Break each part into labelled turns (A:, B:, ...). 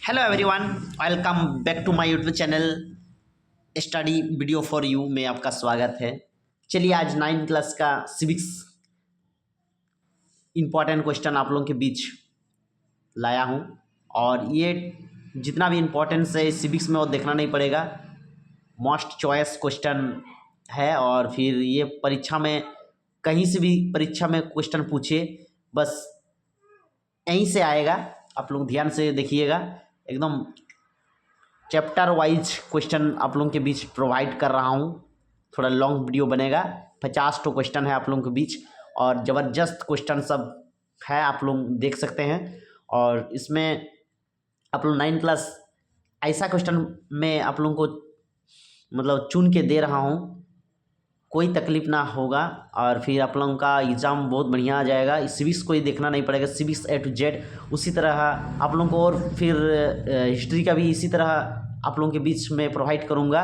A: Hello everyone, welcome back to my YouTube channel study video for you में आपका स्वागत है। चलिए आज 9th क्लास का सिविक्स इम्पॉर्टेंट क्वेश्चन आप लोगों के बीच लाया हूं और ये जितना भी इम्पोर्टेंस है सिविक्स में वो देखना नहीं पड़ेगा। मोस्ट चॉइस क्वेश्चन है और फिर ये परीक्षा में कहीं से भी परीक्षा में क्वेश्चन पूछे बस यहीं से आएगा। आप लोग ध्यान से देखिएगा, एकदम चैप्टर वाइज क्वेश्चन आप लोगों के बीच प्रोवाइड कर रहा हूँ। थोड़ा लॉन्ग वीडियो बनेगा, 50 तो क्वेश्चन है आप लोगों के बीच और ज़बरदस्त क्वेश्चन सब है, आप लोग देख सकते हैं। और इसमें आप लोग 9th क्लास ऐसा क्वेश्चन मैं आप लोगों को मतलब चुन के दे रहा हूँ, कोई तकलीफ ना होगा और फिर आप लोगों का एग्ज़ाम बहुत बढ़िया आ जाएगा। सिविक्स को ही देखना नहीं पड़ेगा, सिविक्स A to Z। उसी तरह आप लोगों को और फिर हिस्ट्री का भी इसी तरह आप लोगों के बीच में प्रोवाइड करूँगा।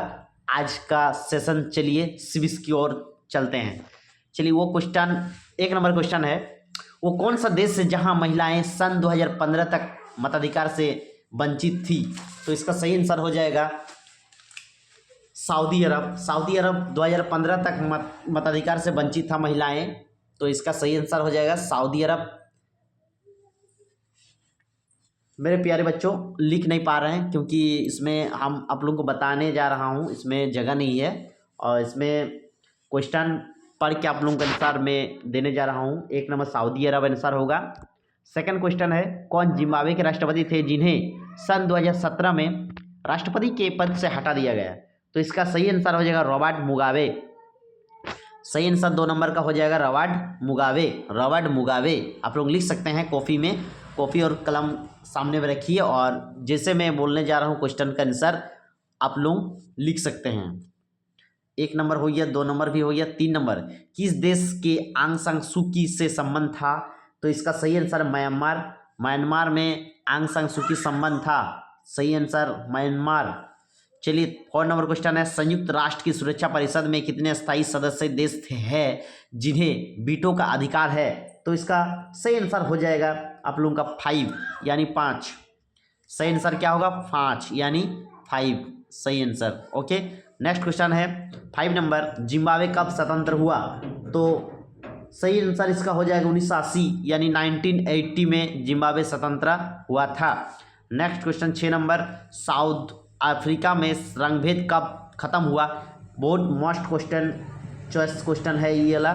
A: आज का सेशन चलिए सिविक्स की ओर चलते हैं। चलिए वो क्वेश्चन 1 नंबर क्वेश्चन है, वो कौन सा देश है जहाँ महिलाएँ सन 2015 तक मताधिकार से वंचित थी? तो इसका सही आंसर हो जाएगा सऊदी अरब। सऊदी अरब 2015 तक मताधिकार से वंचित था महिलाएं, तो इसका सही आंसर हो जाएगा सऊदी अरब। मेरे प्यारे बच्चों लिख नहीं पा रहे हैं क्योंकि इसमें हम आप लोगों को बताने जा रहा हूं, इसमें जगह नहीं है और इसमें क्वेश्चन पढ़ के आप लोगों के अनुसार मैं देने जा रहा हूं। 1 नंबर सऊदी अरब आंसर होगा। सेकंड क्वेश्चन है, कौन जिम्बाब्वे के राष्ट्रपति थे जिन्हें सन 2017 में राष्ट्रपति के पद से हटा दिया गया? तो इसका सही आंसर हो जाएगा रॉबर्ट मुगाबे। सही आंसर 2 नंबर का हो जाएगा रॉबर्ट मुगाबे। रॉबर्ट मुगाबे आप लोग लिख सकते हैं कॉपी में, कॉपी और कलम सामने में रखिए और जैसे मैं बोलने जा रहा हूँ क्वेश्चन का आंसर आप लोग लिख सकते हैं। 1 नंबर हो गया, 2 नंबर भी हो गया। 3 नंबर, किस देश के आंग सान सू की से संबंध था? तो इसका सही आंसर म्यांमार। म्यांमार में आंग सान सू की संबंध था, सही आंसर म्यांमार। चलिए 4 नंबर क्वेश्चन है, संयुक्त राष्ट्र की सुरक्षा परिषद में कितने स्थायी सदस्य देश हैं जिन्हें वीटो का अधिकार है? तो इसका सही आंसर हो जाएगा आप लोगों का 5 यानी 5। सही आंसर क्या होगा? 5 यानी 5 सही आंसर। ओके, नेक्स्ट क्वेश्चन है 5 नंबर, जिम्बाब्वे कब स्वतंत्र हुआ? तो सही आंसर इसका हो जाएगा 1980 यानी 1980 में जिम्बाब्वे स्वतंत्र हुआ था। Next question 6 number, south Africa में रंगभेद कब खत्म हुआ? बहुत मोस्ट क्वेश्चन चॉइस क्वेश्चन है ये वाला।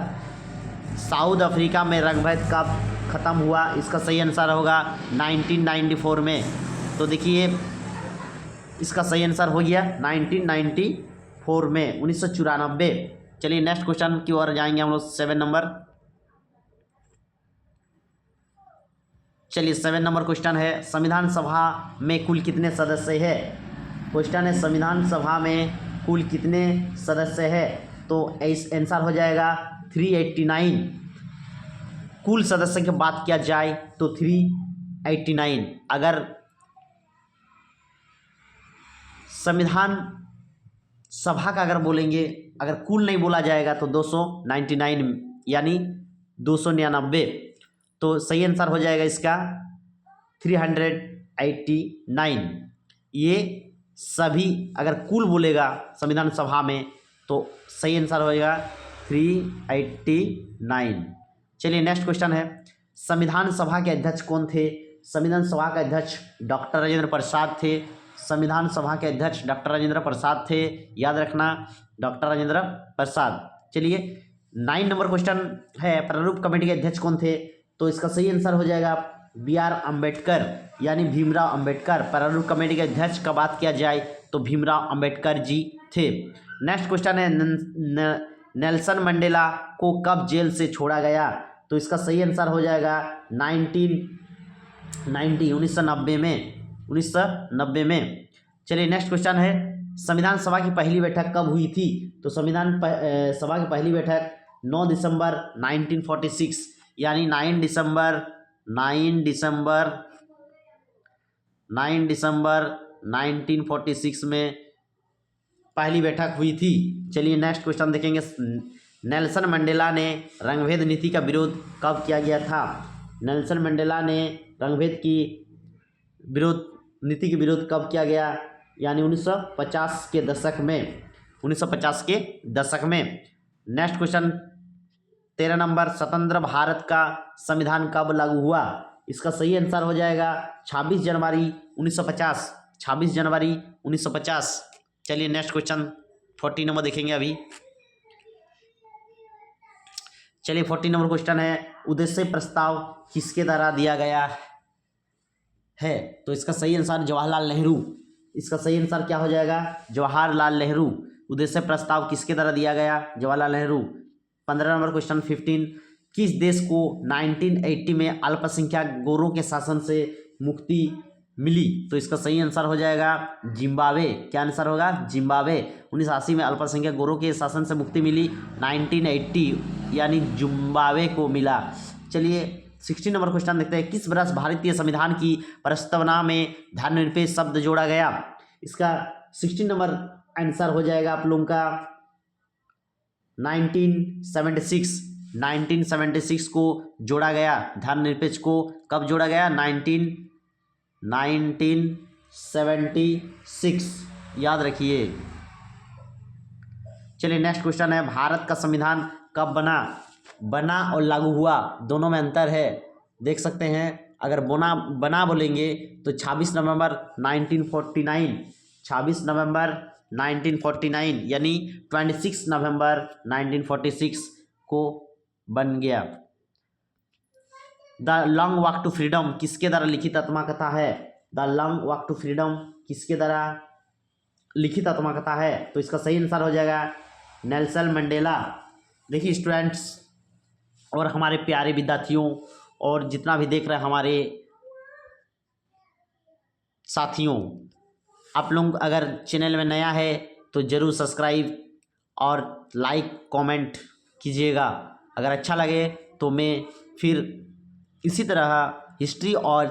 A: साउथ अफ्रीका में रंगभेद कब खत्म हुआ? इसका सही आंसर होगा 1994 में। तो देखिए इसका सही आंसर हो गया 1994 में, 1994। चलिए नेक्स्ट क्वेश्चन की ओर जाएंगे हम लोग 7 नंबर। चलिए 7 नंबर क्वेश्चन है, संविधान सभा में कुल कितने सदस्य हैं? क्वेश्चन है संविधान सभा में कुल कितने सदस्य हैं? तो आंसर हो जाएगा 389। कुल सदस्य की बात किया जाए तो 389। अगर संविधान सभा का अगर बोलेंगे, अगर कुल नहीं बोला जाएगा तो 299 यानी 299। तो सही आंसर हो जाएगा इसका 389। ये सभी अगर कुल बोलेगा संविधान सभा में तो सही आंसर होएगा 389। चलिए नेक्स्ट क्वेश्चन है, संविधान सभा के अध्यक्ष कौन थे? संविधान सभा के अध्यक्ष डॉक्टर राजेंद्र प्रसाद थे। संविधान सभा के अध्यक्ष डॉक्टर राजेंद्र प्रसाद थे, याद रखना डॉक्टर राजेंद्र प्रसाद। चलिए 9 नंबर क्वेश्चन है, प्रारूप कमेटी के अध्यक्ष कौन थे? तो इसका सही आंसर हो जाएगा BR अम्बेडकर यानी भीमराव अम्बेडकर। प्रारूप कमेटी के अध्यक्ष का बात किया जाए तो भीमराव अम्बेडकर जी थे। नेक्स्ट क्वेश्चन है, नेल्सन मंडेला को कब जेल से छोड़ा गया? तो इसका सही आंसर हो जाएगा 1990 में, 1990 में। चलिए नेक्स्ट क्वेश्चन है, संविधान सभा की पहली बैठक कब हुई थी? तो संविधान सभा की पहली बैठक 9 दिसंबर 1946 यानी 9 दिसंबर 1946 में पहली बैठक हुई थी। चलिए नेक्स्ट क्वेश्चन देखेंगे, नेल्सन मंडेला ने रंगभेद नीति का विरोध कब किया गया था? नेल्सन मंडेला ने रंगभेद की विरोध नीति के विरोध कब किया गया, यानी 1950 के दशक में, 1950 के दशक में। नेक्स्ट क्वेश्चन 13 नंबर, स्वतंत्र भारत का संविधान कब लागू हुआ? इसका सही आंसर हो जाएगा 26 जनवरी 1950, 26 जनवरी 1950। चलिए नेक्स्ट क्वेश्चन 40 नंबर देखेंगे अभी। चलिए 40 नंबर क्वेश्चन है, उद्देश्य प्रस्ताव किसके द्वारा दिया गया है? तो इसका सही आंसर जवाहरलाल नेहरू। इसका सही आंसर क्या हो जाएगा? जवाहरलाल नेहरू। उद्देश्य प्रस्ताव किसके द्वारा दिया गया? जवाहरलाल नेहरू। 15 नंबर क्वेश्चन 15, किस देश को 1980 में अल्पसंख्यक गोरों के शासन से मुक्ति मिली? तो इसका सही आंसर हो जाएगा जिम्बाब्वे। क्या आंसर होगा? जिम्बाब्वे। 1980 में अल्पसंख्यक गोरों के शासन से मुक्ति मिली 1980, यानी जिम्बाब्वे को मिला। चलिए 16 नंबर क्वेश्चन देखते हैं, किस वर्ष भारतीय संविधान की प्रस्तावना में धर्मनिरपेक्ष शब्द जोड़ा गया? इसका 16 नंबर आंसर हो जाएगा आप लोगों का 1976। 1976 को जोड़ा गया। धर्मनिरपेक्ष को कब जोड़ा गया? 1976, याद रखिए। चलिए नेक्स्ट क्वेश्चन है, भारत का संविधान कब बना और लागू हुआ, दोनों में अंतर है, देख सकते हैं। अगर बना बोलेंगे तो 26 नवंबर 1949, 26 नवंबर 1949, यानी 26 नवंबर 1946 को बन गया। The long walk to freedom किसके द्वारा लिखित आत्मकथा है? The long walk to freedom किसके द्वारा लिखित आत्मकथा है? तो इसका सही आंसर हो जाएगा नेल्सन मंडेला। देखिए स्टूडेंट्स और हमारे प्यारे विद्यार्थियों और जितना भी देख रहे हैं हमारे साथियों, आप लोग अगर चैनल में नया है तो ज़रूर सब्सक्राइब और लाइक कमेंट कीजिएगा। अगर अच्छा लगे तो मैं फिर इसी तरह हिस्ट्री और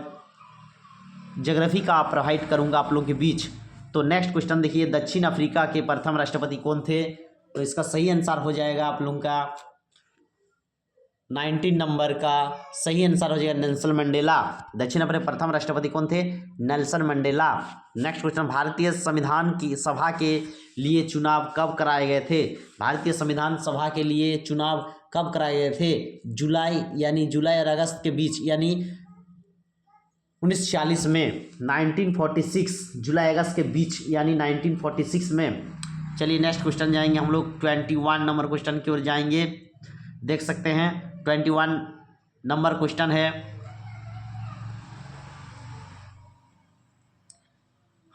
A: ज्योग्राफी का प्रोवाइड करूंगा आप लोगों के बीच। तो नेक्स्ट क्वेश्चन देखिए, दक्षिण अफ्रीका के प्रथम राष्ट्रपति कौन थे? तो इसका सही आंसर हो जाएगा आप लोगों का 19 नंबर का सही आंसर हो जाएगा नेल्सन मंडेला। दक्षिण अफ्रीका प्रथम राष्ट्रपति कौन थे? Nelson Mandela. नेक्स्ट क्वेश्चन, भारतीय संविधान की सभा के लिए चुनाव कब कराए गए थे? भारतीय संविधान सभा के लिए चुनाव कब कराए गए थे? जुलाई और अगस्त के बीच, यानी 1946 में, 1946 जुलाई अगस्त के बीच, यानी 1946 में। चलिए नेक्स्ट क्वेश्चन जाएंगे हम लोग 21 नंबर क्वेश्चन की ओर जाएंगे। देख सकते हैं 21 नंबर क्वेश्चन है,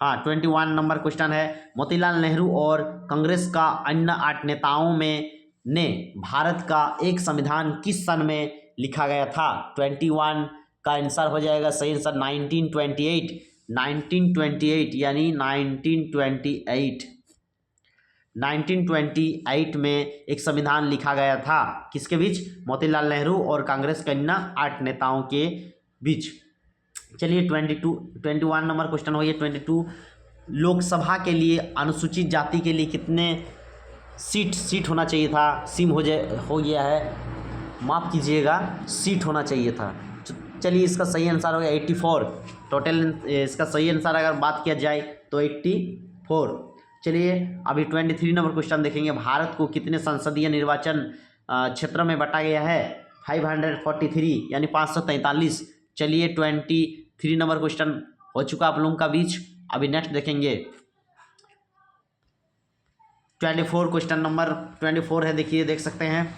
A: हाँ 21 नंबर क्वेश्चन है, मोतीलाल नेहरू और कांग्रेस का अन्य 8 नेताओं में ने भारत का एक संविधान किस सन में लिखा गया था? 21 का आंसर हो जाएगा सही आंसर 1928। 1928 यानी 1928 1928 में एक संविधान लिखा गया था। किसके बीच? मोतीलाल नेहरू और कांग्रेस के अन्य 8 नेताओं के बीच। चलिए 21 नंबर क्वेश्चन हो गया 22, लोकसभा के लिए अनुसूचित जाति के लिए कितने सीट होना चाहिए था? हो गया है, माफ़ कीजिएगा, सीट होना चाहिए था। चलिए इसका सही आंसर हो गया 84 टोटल। इसका सही आंसर अगर बात किया जाए तो 84। चलिए अभी 23 नंबर क्वेश्चन देखेंगे, भारत को कितने संसदीय निर्वाचन क्षेत्रों में बांटा गया है? 543 यानी 543। चलिए 23 नंबर क्वेश्चन हो चुका आप लोगों का बीच। अभी नेक्स्ट देखेंगे 24 क्वेश्चन नंबर 24 है, देखिए देख सकते हैं,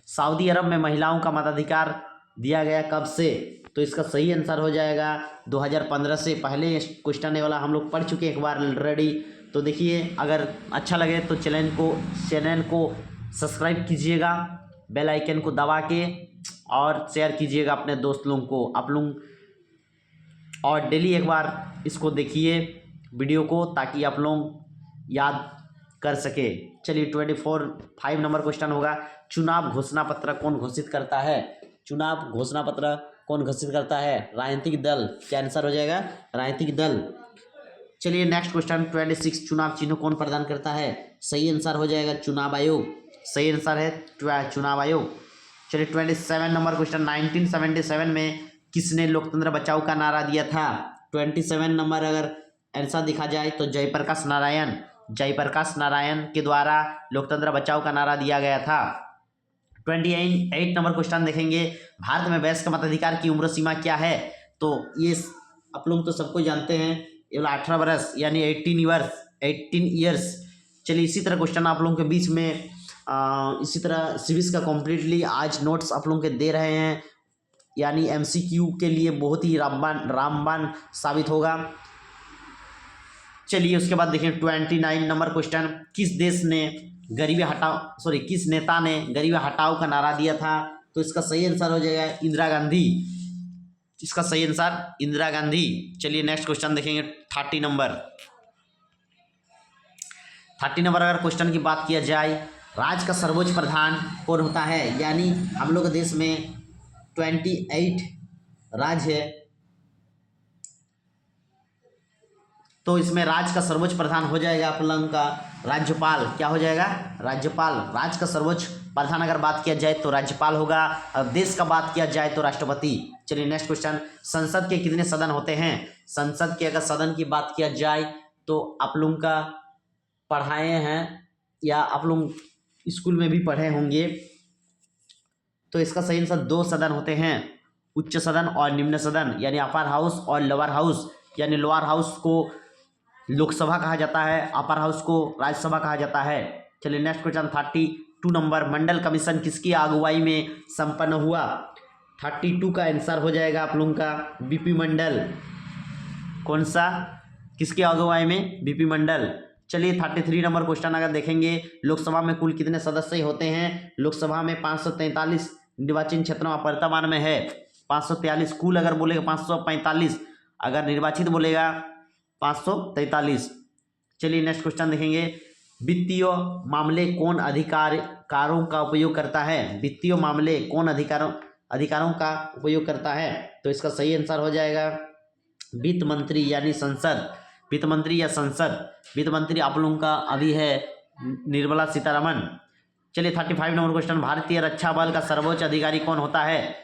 A: सऊदी अरब में महिलाओं का मताधिकार दिया गया कब से? तो इसका सही आंसर हो जाएगा 2015 से। पहले क्वेश्चन वाला हम लोग पढ़ चुके एक बार ऑलरेडी। तो देखिए अगर अच्छा लगे तो चैनल को सब्सक्राइब कीजिएगा, बेल आइकन को दबा के, और शेयर कीजिएगा अपने दोस्त लोगों को, आप लोग, और डेली एक बार इसको देखिए वीडियो को, ताकि आप लोग याद कर सके। चलिए 5 नंबर क्वेश्चन होगा, चुनाव घोषणा पत्र कौन घोषित करता है? चुनाव घोषणा पत्र कौन घोषित करता है? राजनीतिक दल। क्या आंसर हो जाएगा? राजनीतिक दल। चलिए नेक्स्ट क्वेश्चन 26, चुनाव चिन्ह कौन प्रदान करता है? सही आंसर हो जाएगा चुनाव आयोग। सही आंसर है चुनाव आयोग। चलिए 27 नंबर क्वेश्चन, 1977 में किसने लोकतंत्र बचाओ का नारा दिया था? 27 नंबर अगर आंसर दिखा जाए तो जयप्रकाश नारायण के द्वारा लोकतंत्र बचाओ का नारा दिया गया था। 28 नंबर क्वेश्चन देखेंगे, भारत में वयस्क मताधिकार की उम्र सीमा क्या है? तो ये आप लोग तो सबको जानते हैं, ये 18 वर्ष यानी 18 ईयर्स। चलिए इसी तरह क्वेश्चन आप लोगों के बीच में इसी तरह सिविक्स का कम्प्लीटली आज नोट्स आप लोगों के दे रहे हैं, यानी MCQ के लिए बहुत ही रामबाण साबित होगा। चलिए उसके बाद देखिए 29 नंबर क्वेश्चन, किस नेता ने गरीबी हटाओ का नारा दिया था? तो इसका सही आंसर हो जाएगा इंदिरा गांधी। इसका सही आंसर इंदिरा गांधी। चलिए नेक्स्ट क्वेश्चन देखेंगे 30 नंबर अगर क्वेश्चन की बात किया जाए, राज्य का सर्वोच्च प्रधान कौन होता है? यानी हम लोग देश में 28 राज्य है, तो इसमें राज्य का सर्वोच्च प्रधान हो जाएगा आप लोगों का राज्यपाल। क्या हो जाएगा? राज्यपाल। राज्य का सर्वोच्च प्रधान अगर बात किया जाए तो राज्यपाल होगा, और देश का बात किया जाए तो राष्ट्रपति। चलिए नेक्स्ट क्वेश्चन, संसद के कितने सदन होते हैं? संसद के अगर सदन की बात किया जाए तो आप लोगों का पढ़ाए हैं या आप लोग स्कूल में भी पढ़े होंगे, तो इसका सही आंसर 2 सदन होते हैं, उच्च सदन और निम्न सदन, यानी अपर हाउस और लोअर हाउस। यानी लोअर हाउस को लोकसभा कहा जाता है, अपर हाउस को राज्यसभा कहा जाता है। चलिए नेक्स्ट क्वेश्चन 32 नंबर, मंडल कमीशन किसकी अगुवाई में संपन्न हुआ? 32 का आंसर हो जाएगा आप लोगों का बीपी मंडल। कौन सा? किसकी अगुवाई में? बीपी मंडल। चलिए 33 नंबर क्वेश्चन अगर देखेंगे, लोकसभा में कुल कितने सदस्य होते हैं? लोकसभा में 543 निर्वाचन क्षेत्रों वर्तमान में है 543, कुल अगर बोलेगा 545, अगर निर्वाचित बोलेगा 543। चलिए नेक्स्ट क्वेश्चन देखेंगे, वित्तीय मामले कौन अधिकारों का उपयोग करता है? वित्तीय मामले कौन अधिकारों का उपयोग करता है? तो इसका सही आंसर हो जाएगा वित्त मंत्री यानी संसद। वित्त मंत्री या संसद। वित्त मंत्री आप लोगों का अभी है निर्मला सीतारमण। चलिए 35 नंबर क्वेश्चन, भारतीय रक्षा बल का सर्वोच्च अधिकारी कौन होता है?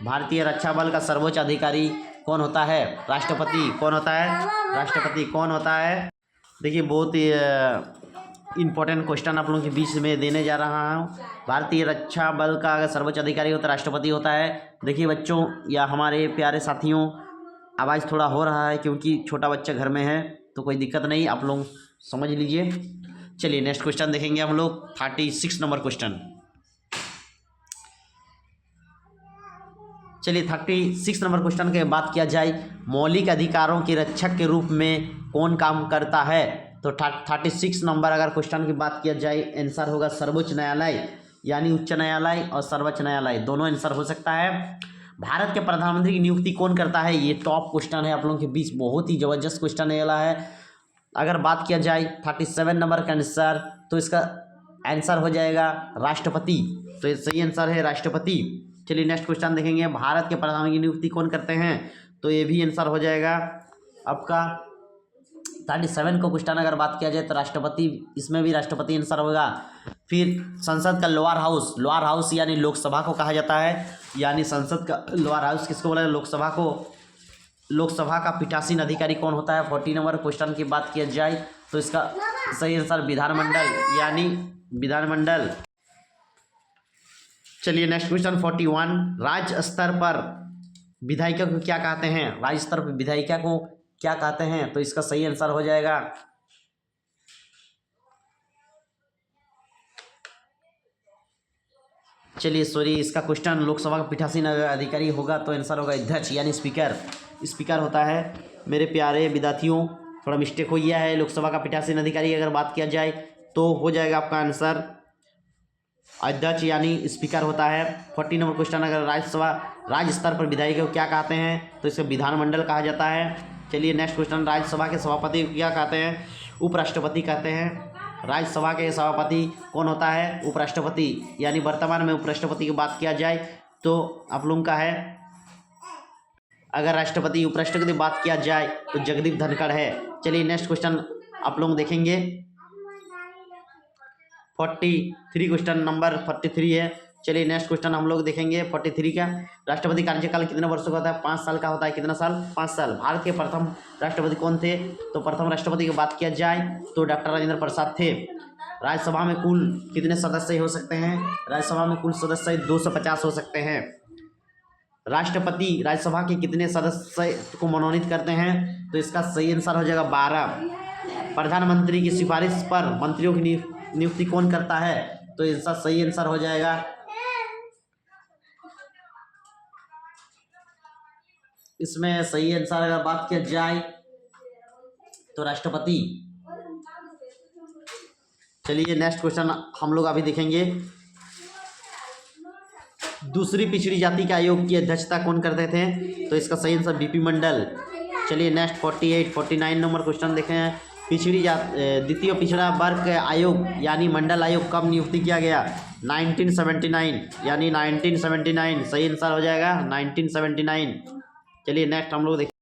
A: भारतीय रक्षा बल का सर्वोच्च अधिकारी कौन होता है? राष्ट्रपति। कौन होता है? राष्ट्रपति। कौन होता है? देखिए बहुत ही इम्पोर्टेंट क्वेश्चन आप लोगों के बीच में देने जा रहा हूँ। भारतीय रक्षा बल का अगर सर्वोच्च अधिकारी होता है राष्ट्रपति होता है। देखिए बच्चों या हमारे प्यारे साथियों, आवाज़ थोड़ा हो रहा है क्योंकि छोटा बच्चा घर में है, तो कोई दिक्कत नहीं, आप लोग समझ लीजिए। चलिए नेक्स्ट क्वेश्चन देखेंगे हम लोग 36 नंबर क्वेश्चन। चलिए 36 नंबर क्वेश्चन की बात किया जाए, मौलिक अधिकारों के रक्षक के रूप में कौन काम करता है? तो 36 नंबर अगर क्वेश्चन की बात किया जाए, आंसर होगा सर्वोच्च न्यायालय, यानी उच्च न्यायालय और सर्वोच्च न्यायालय दोनों आंसर हो सकता है। भारत के प्रधानमंत्री की नियुक्ति कौन करता है? ये टॉप क्वेश्चन है आप लोगों के बीच, बहुत ही जबरदस्त क्वेश्चन वाला है। अगर बात किया जाए 37 नंबर का आंसर, तो इसका आंसर हो जाएगा राष्ट्रपति। तो ये सही आंसर है राष्ट्रपति। चलिए नेक्स्ट क्वेश्चन देखेंगे, भारत के प्रधानमंत्री की नियुक्ति कौन करते हैं? तो ये भी आंसर हो जाएगा आपका 37 को क्वेश्चन अगर बात किया जाए तो राष्ट्रपति, इसमें भी राष्ट्रपति आंसर होगा। फिर संसद का लोअर हाउस यानी लोकसभा को कहा जाता है, यानी संसद का लोअर हाउस किसको बोला? लोकसभा को। लोकसभा का पीठासीन अधिकारी कौन होता है? 40 नंबर क्वेश्चन की बात किया जाए तो इसका सही आंसर विधानमंडल, यानी विधानमंडल। चलिए नेक्स्ट क्वेश्चन 41, राज्य स्तर पर विधायिका को क्या कहते हैं? राज्य स्तर पर विधायिका को क्या कहते हैं? तो इसका सही आंसर हो जाएगा चलिए सॉरी, इसका क्वेश्चन लोकसभा का पीठासीन अधिकारी होगा तो आंसर होगा अध्यक्ष यानी स्पीकर होता है। मेरे प्यारे विद्यार्थियों, थोड़ा मिस्टेक हो गया है। लोकसभा का पीठासीन अधिकारी अगर बात किया जाए तो हो जाएगा आपका आंसर अध्यक्ष यानी स्पीकर होता है। 40 नंबर क्वेश्चन, अगर राज्य स्तर पर विधायिका को क्या कहते हैं? तो इसे विधानमंडल कहा जाता है। चलिए नेक्स्ट क्वेश्चन, राज्यसभा के सभापति को क्या कहते हैं? उपराष्ट्रपति कहते हैं। राज्यसभा के सभापति कौन होता है? उपराष्ट्रपति, यानी वर्तमान में उपराष्ट्रपति की बात किया जाए तो आप लोगों का है, अगर राष्ट्रपति उपराष्ट्रपति की बात किया जाए तो जगदीप धनखड़ है। चलिए नेक्स्ट क्वेश्चन आप लोग देखेंगे 43 क्वेश्चन नंबर 43 है, चलिए नेक्स्ट क्वेश्चन हम लोग देखेंगे 43 का। राष्ट्रपति कार्यकाल कितने वर्षों का होता है? 5 साल का होता है। कितना साल? 5 साल। भारत के प्रथम राष्ट्रपति कौन थे? तो प्रथम राष्ट्रपति की बात किया जाए तो डॉक्टर राजेंद्र प्रसाद थे। राज्यसभा में कुल कितने सदस्य हो सकते हैं? राज्यसभा में कुल सदस्य 250 हो सकते हैं। राष्ट्रपति राज्यसभा के कितने सदस्य को मनोनीत करते हैं? तो इसका सही आंसर हो जाएगा 12। प्रधानमंत्री की सिफारिश पर मंत्रियों की नियुक्ति कौन करता है? तो इसका सही आंसर हो जाएगा इसमें सही आंसर अगर बात किया जाए तो राष्ट्रपति। चलिए नेक्स्ट क्वेश्चन हम लोग अभी देखेंगे। दूसरी पिछड़ी जाति के आयोग की अध्यक्षता कौन करते थे? तो इसका सही आंसर बीपी मंडल। चलिए नेक्स्ट 49 नंबर क्वेश्चन देखें। द्वितीय पिछड़ा वर्ग आयोग यानी मंडल आयोग कब नियुक्ति किया गया? 1979 यानी 1979 सही आंसर हो जाएगा 1979। चलिए नेक्स्ट हम लोग देखें।